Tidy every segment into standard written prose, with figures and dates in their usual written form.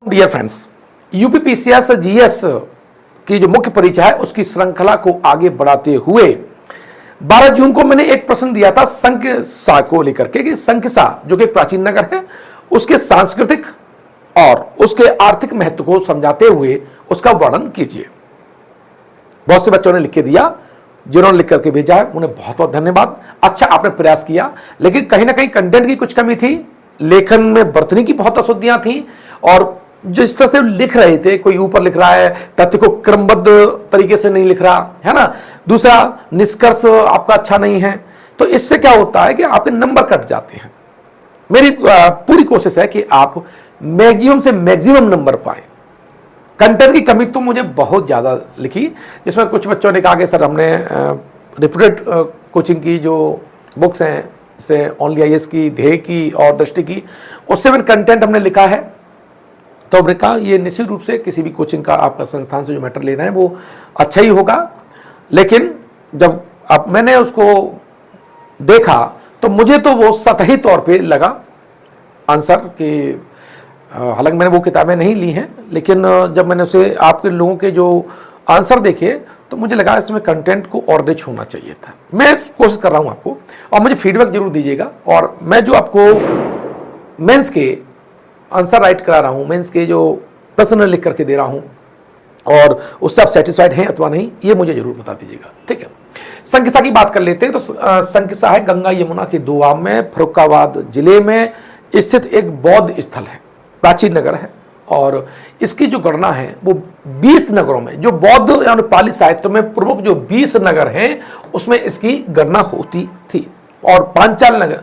Dear friends, UPPCS GS की जो मुख्य परीक्षा है उसकी श्रृंखला को आगे बढ़ाते हुए 12 जून को मैंने एक प्रश्न दिया था संकिसा को लेकर के कि संकिसा जो कि प्राचीन नगर है उसके सांस्कृतिक और उसके आर्थिक महत्व को समझाते हुए उसका वर्णन कीजिए। बहुत से बच्चों ने लिख के दिया, जिन्होंने लिख करके भेजा है उन्हें बहुत बहुत धन्यवाद। अच्छा आपने प्रयास किया, लेकिन कहीं ना कहीं कंटेंट की कुछ कमी थी, लेखन में बरतने की बहुत अशुद्धियां थी और जिस तरह से लिख रहे थे, कोई ऊपर लिख रहा है, तथ्य को क्रमबद्ध तरीके से नहीं लिख रहा है ना, दूसरा निष्कर्ष आपका अच्छा नहीं है, तो इससे क्या होता है कि आपके नंबर कट जाते हैं। मेरी पूरी कोशिश है कि आप मैक्सिमम से मैक्सिमम नंबर पाए। कंटेंट की कमी तो मुझे बहुत ज़्यादा लिखी, जिसमें कुछ बच्चों ने कहा कि सर हमने रिप्यूटेड कोचिंग की जो बुक्स हैं जैसे ओनली आईएएस की, ध्येय की और दृष्टि की, उससे मैंने कंटेंट हमने लिखा है। तो हमने कहा ये निश्चित रूप से किसी भी कोचिंग का आपका संस्थान से जो मैटर लेना है वो अच्छा ही होगा, लेकिन जब अब मैंने उसको देखा तो मुझे तो वो सतही तौर पे लगा आंसर कि हालांकि मैंने वो किताबें नहीं ली हैं, लेकिन जब मैंने उसे आपके लोगों के जो आंसर देखे तो मुझे लगा इसमें कंटेंट को और रिच होना चाहिए था। मैं कोशिश कर रहा हूँ आपको, और मुझे फीडबैक जरूर दीजिएगा। और मैं जो आपको मेंस के आंसर राइट करा रहा हूँ, मेंस के जो प्रश्न लिख करके दे रहा हूँ, और उससे आप सेटिस्फाइड हैं अथवा नहीं, ये मुझे जरूर बता दीजिएगा। ठीक है, संकिसा की बात कर लेते हैं। तो संकिसा है गंगा यमुना के दोआब में फर्रुखाबाद जिले में स्थित एक बौद्ध स्थल है, प्राचीन नगर है, और इसकी जो गणना है वो 20 नगरों में, जो बौद्ध यानी पाली साहित्य में प्रमुख जो 20 नगर हैं उसमें इसकी गणना होती थी। और पांचाल नगर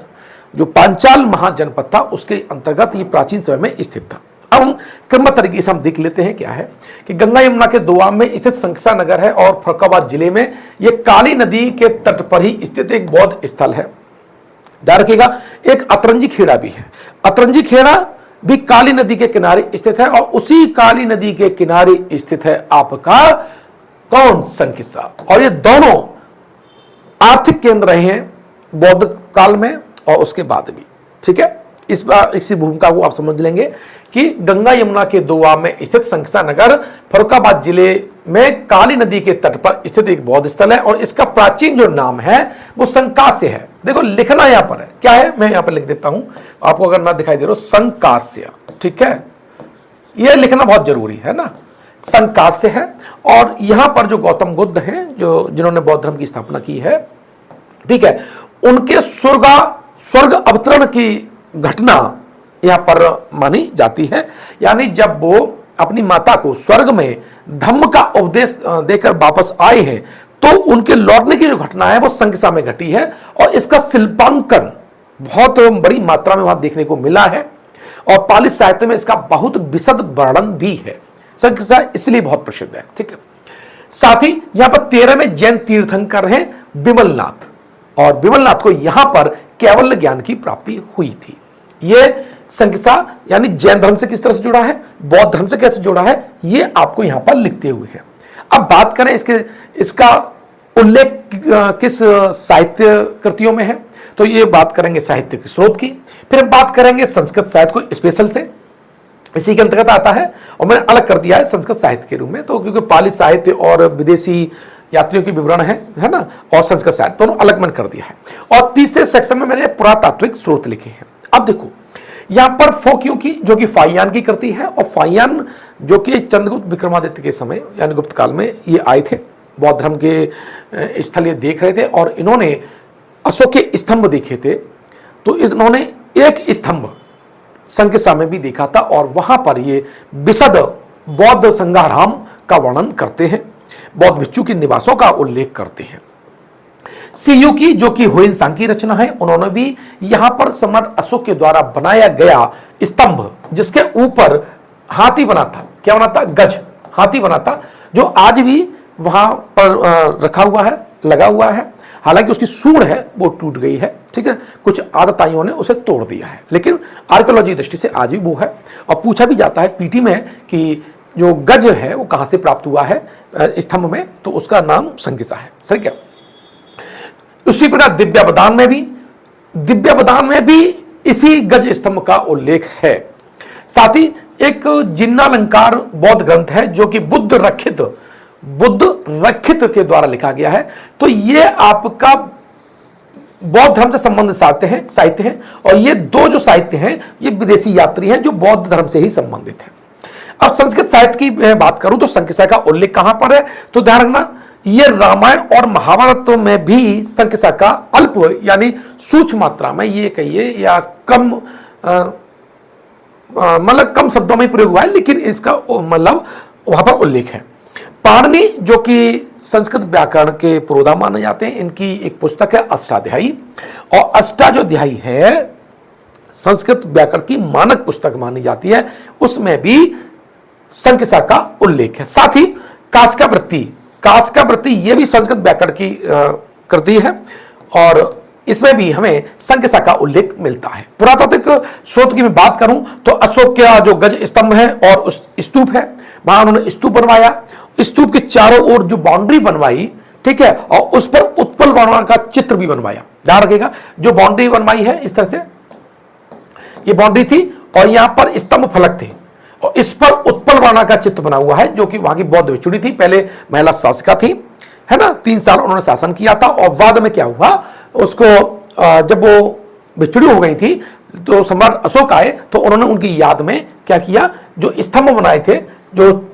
जो पांचाल महाजनपद था उसके अंतर्गत ये प्राचीन समय में स्थित था। अब हम क्रमबद्ध तरीके से हम देख लेते हैं क्या है कि गंगा यमुना के दोआब में स्थित संकिसा नगर है और फर्रुखाबाद जिले में ये काली नदी के तट पर ही स्थित एक बौद्ध स्थल है। ध्यान रखिएगा, एक अतरंजी खेड़ा भी है। अतरंजी खेड़ा भी काली नदी के किनारे स्थित है, और उसी काली नदी के किनारे स्थित है आपका कौन, संकिसा। और ये दोनों आर्थिक केंद्र रहे हैं बौद्ध काल में और उसके बाद भी। ठीक है, इसी भूमिका को आप समझ लेंगे कि गंगा यमुना के दोआब में स्थित संकिसा नगर फर्रुखाबाद जिले में काली नदी के तट पर स्थित एक बौद्ध स्थल है, और इसका प्राचीन जो नाम है वो संकास्य है। देखो लिखना यहां पर है, क्या है मैं यहां पर लिख देता हूं, आपको अगर ना दिखाई दे रहा हो, संकास्य। ठीक है, यह लिखना बहुत जरूरी है ना, संकास्य है। और यहां पर जो गौतम बुद्ध हैं, जो जिन्होंने बौद्ध धर्म की स्थापना की है, ठीक है, उनके स्वर्ग अवतरण की घटना यहां पर मानी जाती है। यानी जब वो अपनी माता को स्वर्ग में धम्म का उपदेश देकर वापस आए हैं तो उनके लौटने की जो घटना है वो संकिसा में घटी है, और इसका शिल्पांकन बहुत बड़ी मात्रा में वहां देखने को मिला है, और पाली साहित्य में इसका बहुत विशद वर्णन भी है। संकिसा इसलिए बहुत प्रसिद्ध है। ठीक है, साथ ही यहां पर 13 में जैन तीर्थंकर हैं विमलनाथ, और विमलनाथ को यहां पर कैवल्य ज्ञान की प्राप्ति हुई थी। यह संकिसा यानी जैन धर्म से किस तरह से जुड़ा है, बौद्ध धर्म से कैसे जुड़ा है, यह आपको यहां पर लिखते हुए है। अब बात करें इसका उल्लेख किस साहित्य कृतियों में है, तो ये बात करेंगे साहित्य के स्रोत की। फिर हम बात करेंगे संस्कृत साहित्य को स्पेशल से, इसी के अंतर्गत आता है, और मैंने अलग कर दिया है संस्कृत साहित्य के रूप में, तो क्योंकि पाली साहित्य और विदेशी यात्रियों के विवरण है ना, और संस्कृत साहित्य दोनों अलग मैंने कर दिया है। और तीसरे सेक्शन में मैंने पुरातात्विक स्रोत लिखे हैं। अब देखो यहां पर फोक्यू की जो कि फाहियान की कृति है, और फाहियान जो कि चंद्रगुप्त विक्रमादित्य के समय यानी गुप्त काल में ये आए थे, बौद्ध धर्म के स्थल ये देख रहे थे, और इन्होंने अशोक के स्तंभ देखे थे, तो इन्होंने एक स्तंभ संकिसा में भी देखा था, और वहां पर ये विशद बौद्ध संग्राम का वर्णन करते हैं, बौद्ध भिक्षु के निवासों का उल्लेख करते हैं। सीयू की जो कि हुइनसांग की रचना है, उन्होंने भी यहां पर सम्राट अशोक के द्वारा बनाया गया स्तंभ जिसके ऊपर हाथी बना था, क्या बना था, गज, हाथी बना था, जो आज भी वहां पर रखा हुआ है, लगा हुआ है। हालांकि उसकी सूंड है वो टूट गई है, ठीक है, कुछ आतताइयों ने उसे तोड़ दिया है, लेकिन आर्कियोलॉजी दृष्टि से आज भी वो है। और पूछा भी जाता है पीटी में कि जो गज है वो कहां से प्राप्त हुआ है स्तंभ में, तो उसका नाम संकिसा है। सही क्या? उसी प्रकार दिव्यावदान में भी इसी गज स्तंभ का उल्लेख है। साथ ही एक जिन्नालंकार बौद्ध ग्रंथ है जो कि बुद्ध रक्षित के द्वारा लिखा गया है। तो ये आपका बौद्ध धर्म से संबंधित साहित्य है और ये दो जो साहित्य हैं ये विदेशी यात्री हैं जो बौद्ध धर्म से ही संबंधित है। अब संस्कृत साहित्य की मैं बात करूं तो संकिसा का उल्लेख कहां पर है, तो ध्यान रखना ये रामायण और महाभारत में भी संकिसा का अल्प यानी सूक्ष्म मात्रा में, ये कहिए या कम मतलब कम शब्दों में प्रयोग हुआ है, लेकिन इसका मतलब वहां पर उल्लेख है। पाणिनि जो कि संस्कृत व्याकरण के पुरोधा माने जाते हैं, इनकी एक पुस्तक है अष्टाध्यायी, और अष्टाध्यायी है संस्कृत व्याकरण की मानक पुस्तक मानी जाती है, उसमें भी संकिसा का उल्लेख है। साथ ही कास्का वृत्ति ये भी संस्कृत व्याकरण की कृति है और इसमें भी हमें संकिसा का उल्लेख मिलता है। पुरातात्विक स्रोत की मैं बात करूं तो अशोक का जो गज स्तंभ है और उस स्तूप है, वहां उन्होंने स्तूप बनवाया, स्तूप के चारों ओर जो बाउंड्री बनवाई, ठीक है, और उस पर उत्पल वर्णा का चित्र भी बनवाया। ध्यान रखिएगा, जो बाउंड्री बनवाई है इस तरह से ये बाउंड्री थी और यहां पर स्तंभ फलक थे और इस पर उत्पल वर्णा का चित्र बना हुआ है जो कि वहां की बौद्ध भिक्षुणी थी, पहले महिला शासिका थी, है ना, 3 साल उन्होंने शासन किया था और बाद में क्या हुआ उसको जब वो भिक्षुणी हो गई थी तो सम्राट अशोक आए तो उन्होंने उनकी याद में क्या किया, जो स्तंभ बनाए थे जो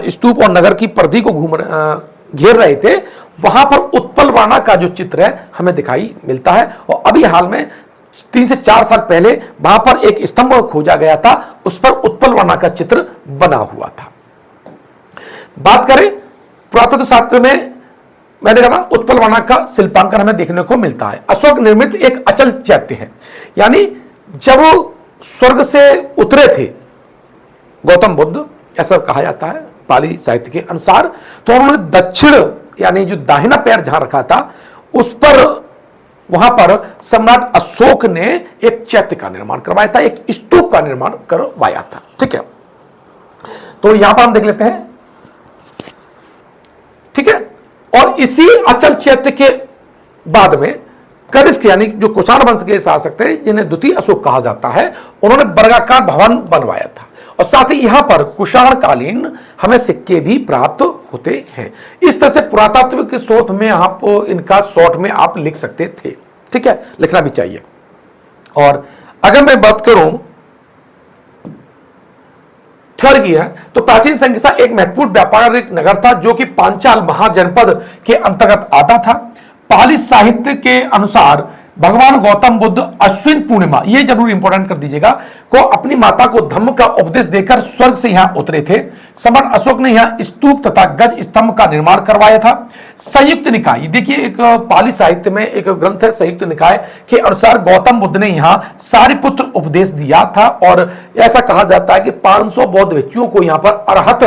स्तूप और नगर की परिधि को घेर रहे थे, वहां पर उत्पल वर्णा का जो चित्र है हमें दिखाई मिलता है। और अभी हाल में 3 से 4 साल पहले वहां पर एक स्तंभ खोजा गया था, उस पर उत्पल वर्णा का चित्र बना हुआ था। बात करें पुरातत्व शास्त्र में, मैंने कहा उत्पल वर्णा का शिल्पांकन हमें देखने को मिलता है। अशोक निर्मित एक अचल चैत्य है, यानी जब वो स्वर्ग से उतरे थे गौतम बुद्ध, ऐसा कहा जाता है पाली साहित्य के अनुसार, तो उन्होंने दक्षिण यानी जो दाहिना पैर जहां रखा था उस पर वहां पर सम्राट अशोक ने एक चैत्य का निर्माण करवाया था, एक स्तूप का निर्माण करवाया था। ठीक है, तो यहां पर हम देख लेते हैं, ठीक है। और इसी अचल चैत्य के बाद में कनिष्क यानी जो कुषाण वंश के शासक थे जिन्हें द्वितीय अशोक कहा जाता है, उन्होंने वर्गाकार भवन बनवाया था और साथ ही यहां पर कुषाण कालीन हमें सिक्के भी प्राप्त होते हैं। इस तरह से पुरातात्विक स्रोत में आप इनका शॉर्ट में आप लिख सकते थे, ठीक है, लिखना भी चाहिए। और अगर मैं बात करूं थर्ड की है तो प्राचीन संकिसा एक महत्वपूर्ण व्यापारिक नगर था जो कि पांचाल महाजनपद के अंतर्गत आता था। पाली साहित्य के अनुसार भगवान गौतम बुद्ध अश्विन पूर्णिमा, ये जरूर इंपॉर्टेंट कर दीजिएगा, को अपनी माता को धम्म का उपदेश देकर स्वर्ग से यहां उतरे थे। सम्राट अशोक ने यहां स्तूप तथा गज स्तंभ का निर्माण करवाया था। संयुक्त निकाय, देखिए एक पाली साहित्य में एक ग्रंथ है संयुक्त निकाय के अनुसार गौतम बुद्ध ने यहां सारिपुत्र उपदेश दिया था और ऐसा कहा जाता है कि 500 बौद्ध भिक्षुओं को यहां पर अरहत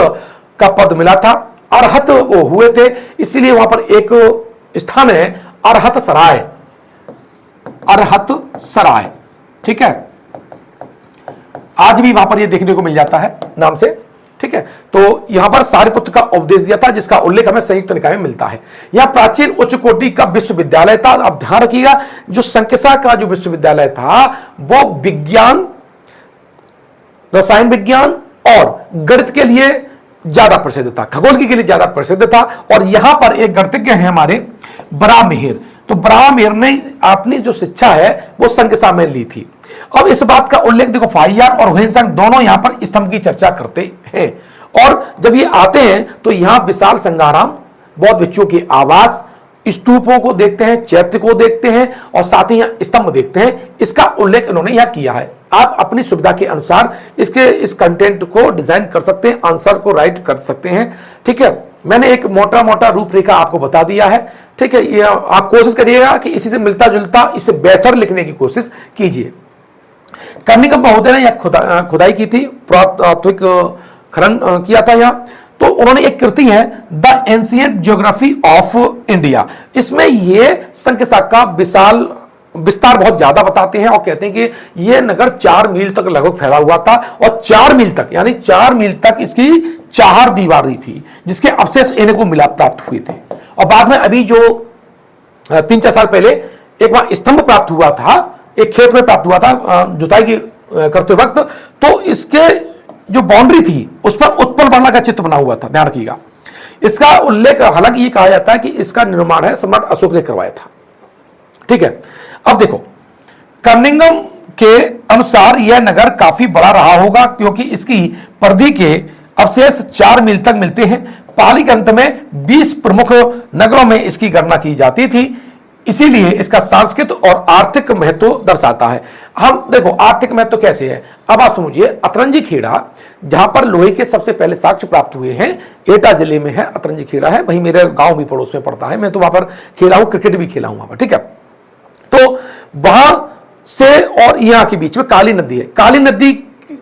का पद मिला था। अरहत वो हुए थे, इसीलिए वहां पर एक स्थान है अरहत सराय, अरहत सराय, ठीक है, आज भी वहां पर यह देखने को मिल जाता है नाम से, ठीक है। तो यहां पर सारिपुत्र का उपदेश दिया था जिसका उल्लेख हमें संयुक्त निकाय में मिलता है। यह प्राचीन उच्च कोटि का विश्वविद्यालय था। अब ध्यान रखिएगा, जो संकिसा का जो विश्वविद्यालय था वो विज्ञान, रसायन विज्ञान और गणित के लिए ज्यादा प्रसिद्ध था, खगोल के लिए ज्यादा प्रसिद्ध था। और यहां पर एक गणितज्ञ है हमारे बराहमिहिर, तो बराहमिहिर ने अपनी जो शिक्षा है वो संकिसा में ली थी। अब इस बात का उल्लेख देखो, फाहियान और हुइनसांग दोनों यहां पर स्तंभ की चर्चा करते हैं। और जब ये आते हैं तो यहां विशाल संगाराम, बौद्ध भिक्षुओं के आवास, स्तूपों को देखते हैं, चैत्य को देखते हैं और साथ ही यहां स्तंभ देखते हैं। इसका उल्लेख इन्होंने यहां किया है। आप अपनी सुविधा के अनुसार इस कंटेंट को डिजाइन कर सकते हैं, आंसर को राइट कर सकते हैं, ठीक है। मैंने एक मोटा मोटा रूपरेखा आपको बता दिया है, ठीक है। ये आप कोशिश करिएगा कि इसी से मिलता जुलता, इससे बेहतर लिखने की कोशिश कीजिए। कर्णिक महोदय ने यह खुदाई की थी, पुरातात्विक खनन किया था यहाँ, तो उन्होंने एक कृति है the ancient geography of India. इसमें ये संकिसा का विस्तार बहुत ज्यादा बताते हैं और कहते हैं कि यह नगर 4 मील तक लगभग फैला हुआ था और 4 मील तक यानी 4 मील तक इसकी 4 दीवारी थी जिसके अवशेष इन्हें को मिला प्राप्त हुए थे। और बाद में अभी जो 3-4 साल पहले एक वहां स्तंभ प्राप्त हुआ था, एक खेत में प्राप्त हुआ था जुताई की करते वक्त, तो इसके जो बाउंड्री थी उस पर उत्पल वर्णा का चित्र बना हुआ था, ध्यान रखिएगा। इसका उल्लेख हालांकि ये कहा जाता है कि इसका निर्माण है सम्राट अशोक ने करवाया था, ठीक है। अब देखो, कर्निंगम के अनुसार यह नगर काफी बड़ा रहा होगा क्योंकि इसकी परिधि के अवशेष 4 मील तक मिलते हैं। पाली के अंत में 20 प्रमुख नगरों में इसकी गणना की जाती थी, इसीलिए इसका सांस्कृतिक और आर्थिक महत्व दर्शाता है। हम देखो आर्थिक महत्व कैसे है, अब आप समझिए। अतरंजी खेड़ा जहां पर लोहे के सबसे पहले साक्ष्य प्राप्त हुए हैं, एटा जिले में है अतरंजी खेड़ा है, वही मेरे गांव भी पड़ोस में पड़ता है, मैं तो वहां पर खेला हूं, क्रिकेट भी खेला हूं वहां पर, ठीक है। तो वहां से और यहां के बीच में काली नदी है। काली नदी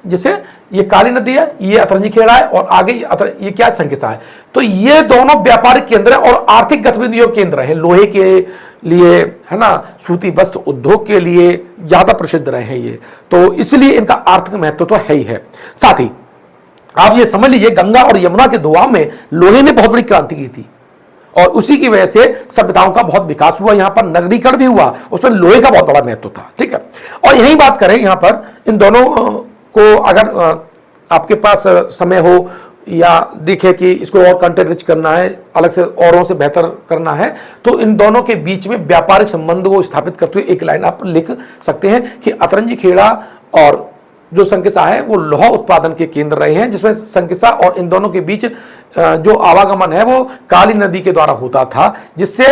जैसे ये काली नदी है, ये अतरंजी खेड़ा है, और आगे ये क्या संकिसा है। तो ये दोनों व्यापारिक केंद्र है और आर्थिक गतिविधियों केंद्र है, लोहे के लिए, है ना, सूती वस्त्र उद्योग के लिए ज्यादा प्रसिद्ध रहे हैं ये, तो इसलिए इनका आर्थिक महत्व तो है ही है। साथ ही आप ये समझ लीजिए, गंगा और यमुना के दोआब में लोहे ने बहुत बड़ी क्रांति की थी और उसी की वजह से सभ्यताओं का बहुत विकास हुआ, यहां पर नगरीकरण भी हुआ, उसमें लोहे का बहुत बड़ा महत्व था, ठीक है। और यही बात करें यहां पर इन दोनों को, अगर आपके पास समय हो या देखे कि इसको और कंटेंट रिच करना है, अलग से औरों से बेहतर करना है, तो इन दोनों के बीच में व्यापारिक संबंध को स्थापित करते हुए एक लाइन आप लिख सकते हैं कि अतरंजी खेड़ा और जो संकिसा है वो लोहा उत्पादन के केंद्र रहे हैं, जिसमें संकिसा और इन दोनों के बीच जो आवागमन है वो काली नदी के द्वारा होता था, जिससे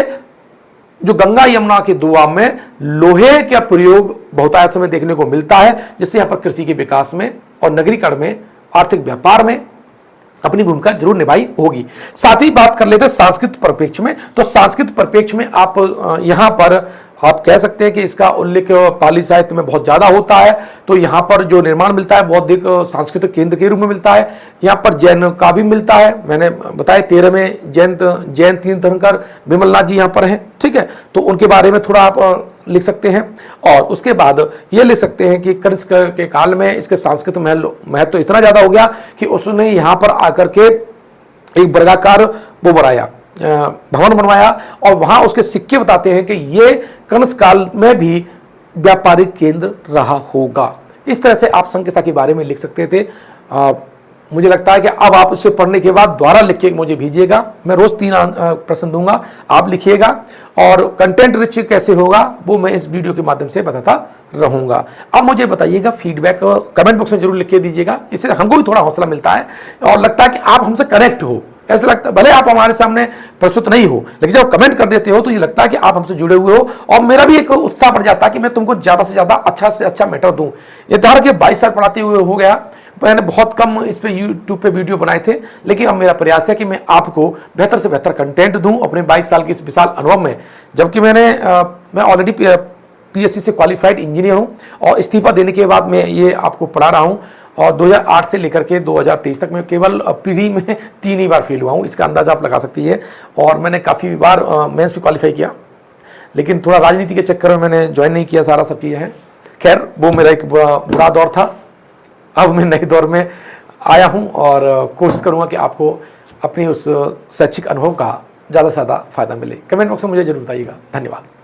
जो गंगा यमुना के दोआब में लोहे का प्रयोग बहुतायत समय देखने को मिलता है, जिससे यहाँ पर कृषि के विकास में और नगरीकरण में, आर्थिक व्यापार में अपनी भूमिका जरूर निभाई होगी। साथ ही बात कर लेते हैं सांस्कृतिक परिप्रेक्ष्य में। तो सांस्कृतिक परिप्रेक्ष्य में आप यहाँ पर आप कह सकते हैं कि इसका उल्लेख पाली साहित्य में बहुत ज्यादा होता है। तो यहाँ पर जो निर्माण मिलता है बौद्धिक सांस्कृतिक केंद्र के रूप में मिलता है। यहाँ पर जैन का भी मिलता है, मैंने बताया 13 में जैन तीन तीर्थंकर विमलनाथ जी यहाँ पर हैं, ठीक है। तो उनके बारे में थोड़ा आप लिख सकते हैं। और उसके बाद ये लिख सकते हैं कि कनिष्क के काल में इसके सांस्कृतिक महत्व इतना ज्यादा हो गया कि उसने यहाँ पर आकर के एक वर्गाकार वो बनाया, भवन बनवाया, और वहां उसके सिक्के बताते हैं कि ये कनिष्क काल में भी व्यापारिक केंद्र रहा होगा। इस तरह से आप संकिसा के बारे में लिख सकते थे। मुझे लगता है कि अब आप इसे पढ़ने के बाद द्वारा लिख के मुझे भेजिएगा, मैं रोज 3 प्रश्न दूंगा, आप लिखिएगा, और कंटेंट रिच कैसे होगा वो मैं इस वीडियो के माध्यम से बताता रहूंगा। अब मुझे बताइएगा, फीडबैक कमेंट बॉक्स में जरूर लिख के दीजिएगा, इससे हमको भी थोड़ा हौसला मिलता है और लगता है कि आप हमसे कनेक्ट हो। ऐसा लगता है भले आप हमारे सामने प्रस्तुत नहीं हो, लेकिन जब कमेंट कर देते हो तो ये लगता है कि आप हमसे जुड़े हुए हो, और मेरा भी एक उत्साह बढ़ जाता है कि मैं तुमको ज्यादा से ज्यादा अच्छा से अच्छा मैटर दूं। ये धार के 22 साल पढ़ाते हुए हो गया, मैंने बहुत कम इस पे यूट्यूब पे वीडियो बनाए थे, लेकिन अब मेरा प्रयास है कि मैं आपको बेहतर से बेहतर कंटेंट दूं अपने 22 साल के इस विशाल अनुभव में। जबकि मैं ऑलरेडी पीएससी से क्वालिफाइड इंजीनियर हूं और इस्तीफा देने के बाद मैं ये आपको पढ़ा रहा हूं, और 2008 से लेकर के 2023 तक मैं केवल पीढ़ी में 3 ही बार फेल हुआ हूं, इसका अंदाजा आप लगा सकती है। और मैंने काफ़ी बार मेंस भी क्वालिफाई किया, लेकिन थोड़ा राजनीति के चक्कर में मैंने ज्वाइन नहीं किया, सारा सब चीज़ें हैं। खैर वो मेरा एक बुरा दौर था। अब मैं नए दौर में आया हूं और कोशिश करूंगा कि आपको अपनी उस शैक्षिक अनुभव का ज़्यादा से ज़्यादा फायदा मिले। कमेंट बॉक्स में मुझे जरूर बताइएगा। धन्यवाद।